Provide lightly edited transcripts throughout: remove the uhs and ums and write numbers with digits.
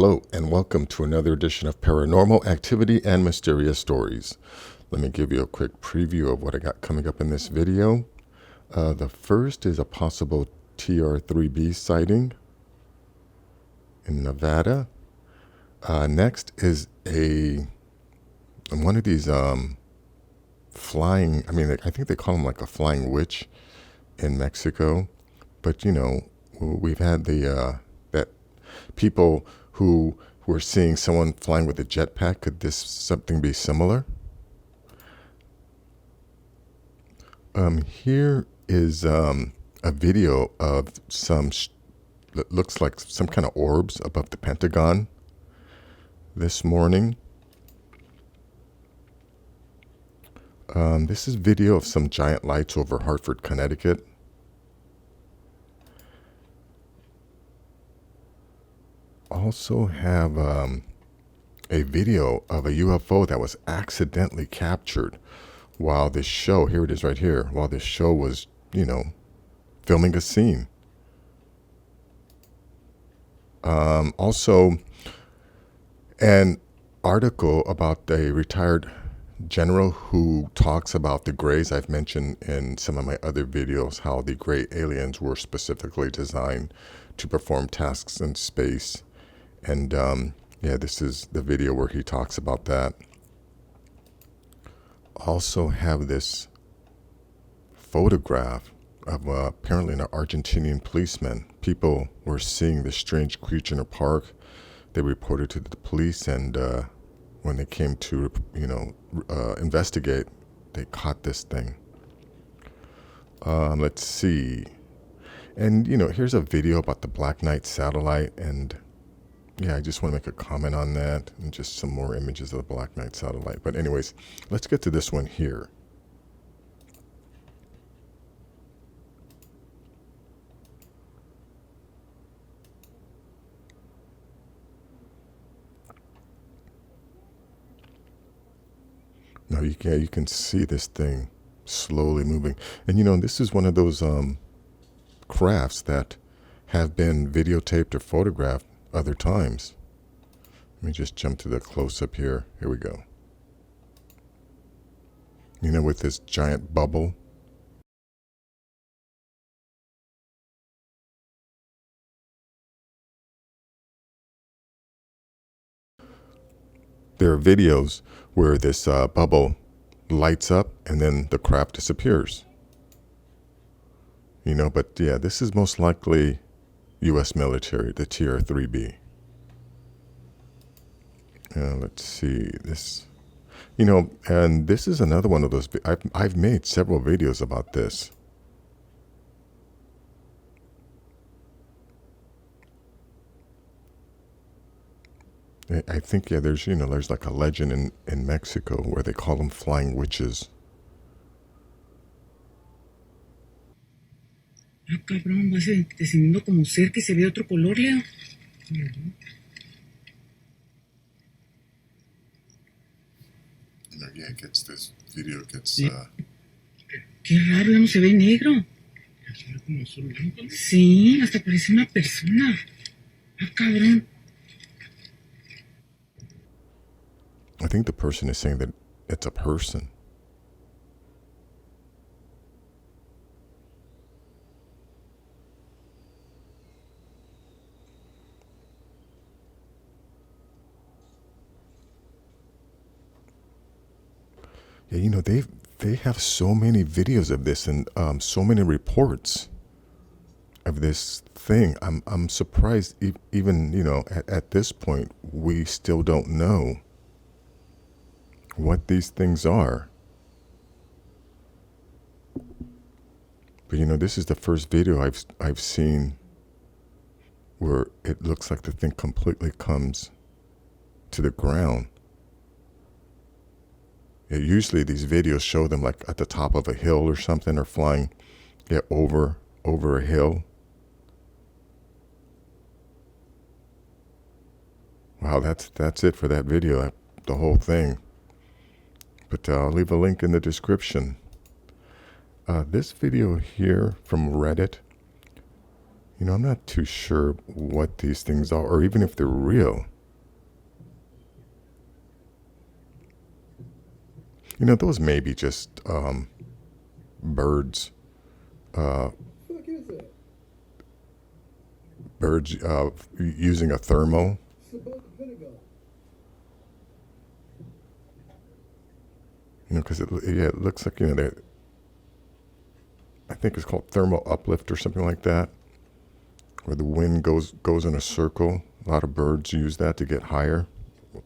Hello and welcome to another edition of Paranormal Activity and Mysterious Stories. Let me give you a quick preview of what I got coming up in this video. The first is a possible TR-3B sighting in Nevada. Next is one of these flying, I think they call them like a flying witch in Mexico. But we've had that people who were seeing someone flying with a jetpack. Could this something be similar? Here is a video of that looks like some kind of orbs above the Pentagon this morning. This is video of some giant lights over Hartford, Connecticut. Also have a video of a UFO that was accidentally captured while this show, here it is right here, while this show was, filming a scene. Also, an article about a retired general who talks about the grays. I've mentioned in some of my other videos how the gray aliens were specifically designed to perform tasks in space. And this is the video where he talks about that. Also have this photograph of apparently an Argentinian policeman. People were seeing this strange creature in a park. They reported to the police, and when they came to investigate, they caught this thing. Let's see. And here's a video about the Black Knight satellite, and I just want to make a comment on that, and just some more images of the Black Knight satellite. But anyways, let's get to this one here. Now you can see this thing slowly moving. And this is one of those crafts that have been videotaped or photographed other times. Let me just jump to the close-up here. Here we go. With this giant bubble. There are videos where this bubble lights up and then the craft disappears. But this is most likely U.S. military, the TR-3B. Let's see this. And this is another one of those. I've made several videos about this. I think there's there's like a legend in Mexico where they call them flying witches. Ah, cabrón, vas descendiendo como cerca y se ve otro color, Leo. This video gets. Qué raro, ya no se ve negro. Sí, hasta parece una persona. Ah, cabrón. I think the person is saying that it's a person. Yeah, they have so many videos of this and so many reports of this thing. I'm surprised even at this point we still don't know what these things are. But this is the first video I've seen where it looks like the thing completely comes to the ground. Usually these videos show them like at the top of a hill or something, or flying over a hill. Wow, that's it for that video, the whole thing. But I'll leave a link in the description. This video here from Reddit, I'm not too sure what these things are, or even if they're real. You know, those may be just birds, Fuck is that? birds using a thermo. It's above the Pentagon. You know, because it looks like, you know, that I think it's called thermal uplift or something like that, where the wind goes in a circle. A lot of birds use that to get higher.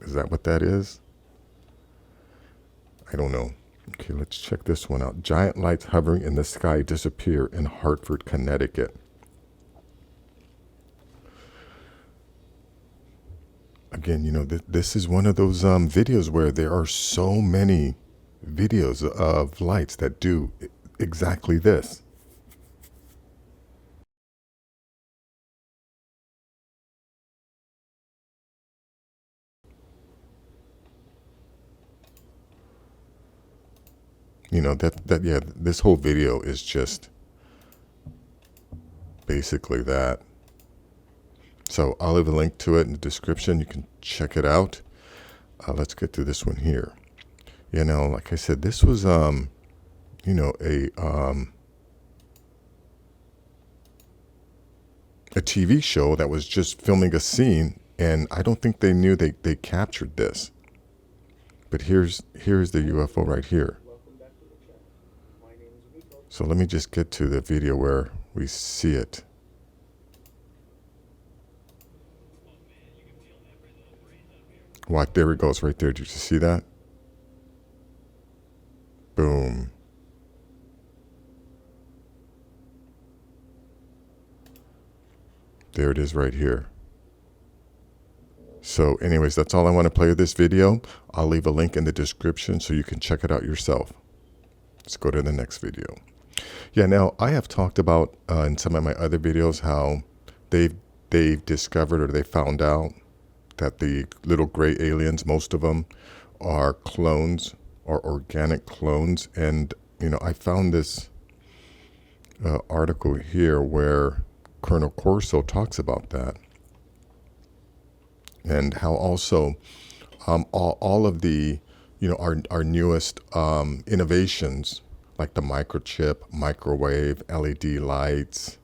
Is that what that is? I don't know. Okay, let's check this one out. Giant lights hovering in the sky disappear in Hartford, Connecticut. Again, you know, this is one of those videos where there are so many videos of lights that do exactly this. You know, yeah, this whole video is just basically that. So I'll leave a link to it in the description. You can check it out. Let's get to this one here. You know, like I said, this was, you know, a TV show that was just filming a scene, and I don't think they knew they captured this. But here's the UFO right here. So let me just get to the video where we see it. What? There it goes right there. Did you see that? Boom. There it is right here. So anyways, that's all I want to play with this video. I'll leave a link in the description so you can check it out yourself. Let's go to the next video. Yeah, now I have talked about in some of my other videos how they've discovered, or they found out, that the little gray aliens, most of them, are clones, or organic clones. And you know, I found this article here where Colonel Corso talks about that, and how also all of the, you know, our newest innovations, like the microchip, microwave, LED lights,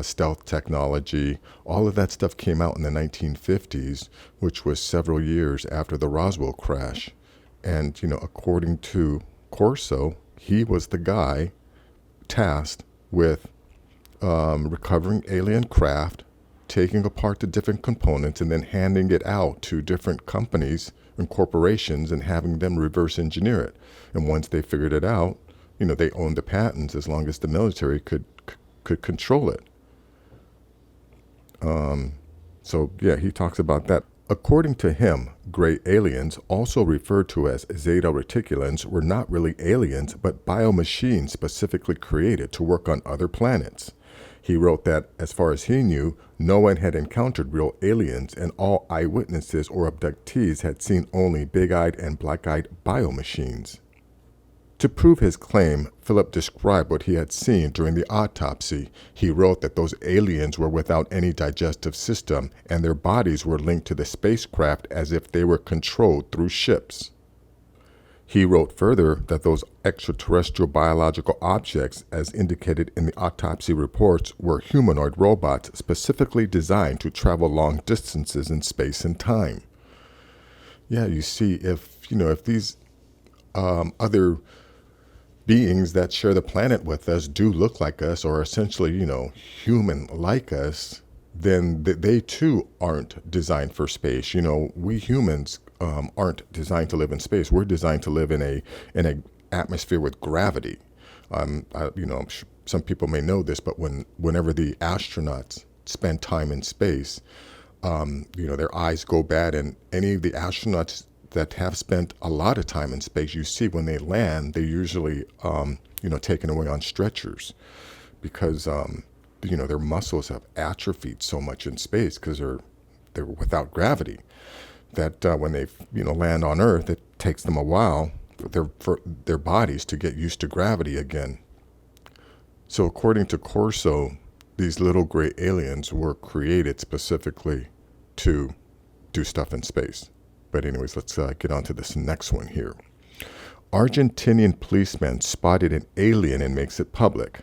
stealth technology, all of that stuff came out in the 1950s, which was several years after the Roswell crash. And, you know, according to Corso, he was the guy tasked with recovering alien craft, taking apart the different components, and then handing it out to different companies and corporations and having them reverse engineer it. And once they figured it out, you know, they owned the patents as long as the military could control it. So yeah, he talks about that. According to him, gray aliens, also referred to as Zeta Reticulans, were not really aliens, but biomachines specifically created to work on other planets. He wrote that, as far as he knew, no one had encountered real aliens, and all eyewitnesses or abductees had seen only big-eyed and black-eyed biomachines. To prove his claim, Philip described what he had seen during the autopsy. He wrote that those aliens were without any digestive system, and their bodies were linked to the spacecraft as if they were controlled through ships. He wrote further that those extraterrestrial biological objects, as indicated in the autopsy reports, were humanoid robots specifically designed to travel long distances in space and time. Yeah, you see, if these other beings that share the planet with us do look like us, or essentially, you know, human like us, then they too aren't designed for space. You know, we humans aren't designed to live in space. We're designed to live in a atmosphere with gravity. You know, some people may know this, but whenever the astronauts spend time in space, you know, their eyes go bad, and any of the astronauts that have spent a lot of time in space, you see when they land, they're usually, you know, taken away on stretchers, because, you know, their muscles have atrophied so much in space because they're without gravity, that when they, you know, land on Earth, it takes them a while for their bodies to get used to gravity again. So according to Corso, these little gray aliens were created specifically to do stuff in space. But anyways, let's get on to this next one here. Argentinian policeman spotted an alien and makes it public.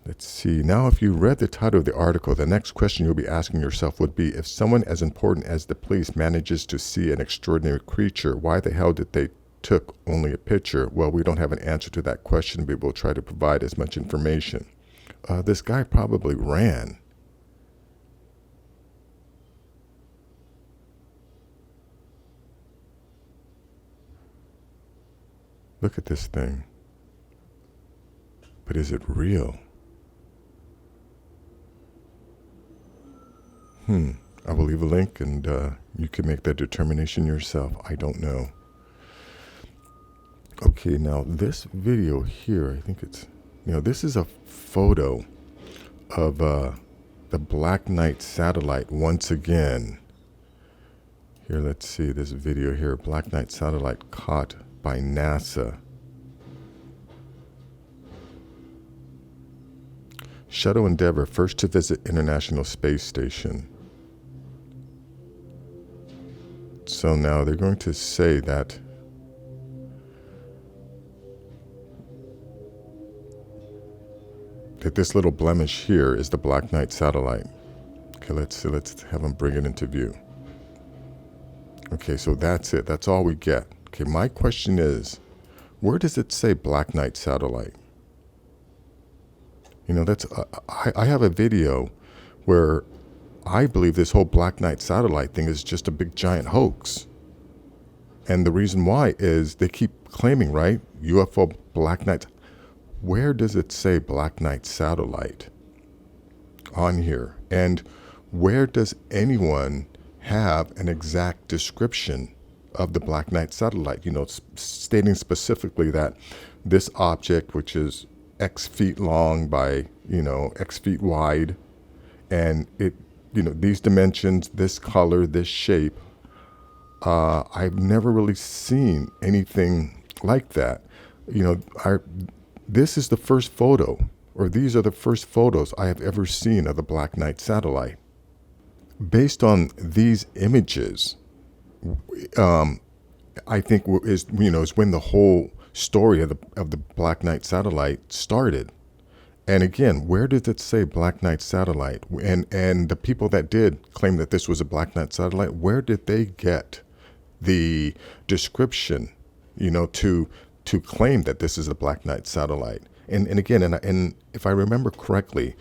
Let's see. Now, if you read the title of the article, the next question you'll be asking yourself would be, if someone as important as the police manages to see an extraordinary creature, why the hell did they took only a picture? Well, we don't have an answer to that question, but we'll try to provide as much information. This guy probably ran. Look at this thing. But is it real? I will leave a link and you can make that determination yourself. I don't know. Okay, now this video here, I think it's, this is a photo of the Black Knight satellite once again. Here, let's see this video here. Black Knight satellite caught by NASA. Shuttle Endeavour, first to visit International Space Station. So now they're going to say that this little blemish here is the Black Knight satellite. Okay, let's have them bring it into view. Okay, so that's it. That's all we get. Okay, my question is, where does it say Black Knight satellite? That's I have a video where I believe this whole Black Knight satellite thing is just a big giant hoax. And the reason why is they keep claiming, right? UFO Black Knight. Where does it say Black Knight satellite on here? And where does anyone have an exact description of the Black Knight satellite? Stating specifically that this object, which is X feet long by, X feet wide, and it, these dimensions, this color, this shape, I've never really seen anything like that. This is the first photo, or these are the first photos I have ever seen of the Black Knight satellite. Based on these images, I think is when the whole story of the Black Knight satellite started. And again, where did it say Black Knight satellite? And the people that did claim that this was a Black Knight satellite, where did they get the description, to claim that this is a Black Knight satellite? And again, and if I remember correctly,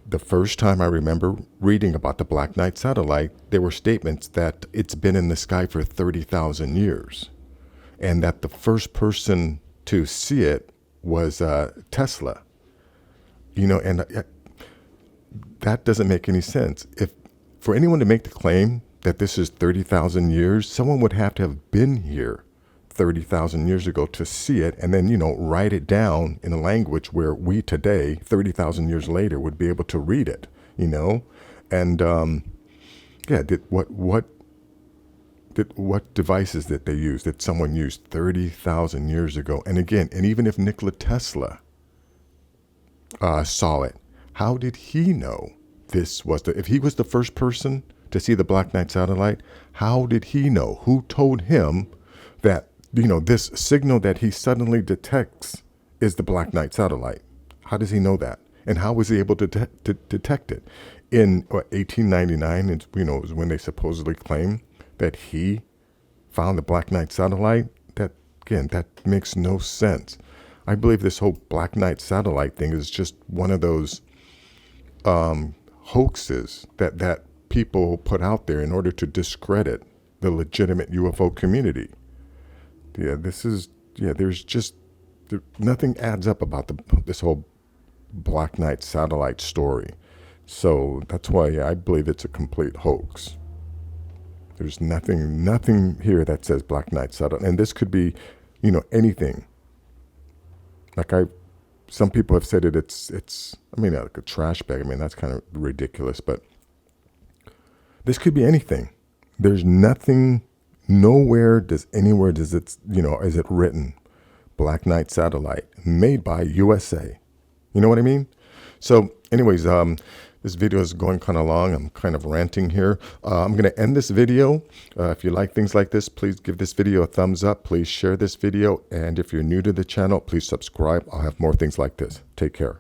the first time I remember reading about the Black Knight satellite, there were statements that it's been in the sky for 30,000 years. And that the first person to see it was Tesla. And that doesn't make any sense. If for anyone to make the claim that this is 30,000 years, someone would have to have been here 30,000 years ago to see it, and then, write it down in a language where we today, 30,000 years later, would be able to read it, And, what devices that they used, that someone used 30,000 years ago. And again, and even if Nikola Tesla saw it, how did he know this was if he was the first person to see the Black Knight satellite, how did he know? Who told him that, this signal that he suddenly detects is the Black Knight satellite? How does he know that? And how was he able to detect it? In 1899, it's, is when they supposedly claim that he found the Black Knight satellite. That, again, that makes no sense. I believe this whole Black Knight satellite thing is just one of those hoaxes that people put out there in order to discredit the legitimate UFO community. Nothing adds up about this whole Black Knight satellite story. So that's why I believe it's a complete hoax. There's nothing here that says Black Knight satellite. And this could be, anything. Like some people have said it's like a trash bag. That's kind of ridiculous, but this could be anything. There's nothing, nowhere does it, is it written Black Knight satellite made by USA. You know what I mean? So anyways, This video is going kind of long. I'm kind of ranting here. I'm going to end this video. If you like things like this, please give this video a thumbs up. Please share this video. And if you're new to the channel, please subscribe. I'll have more things like this. Take care.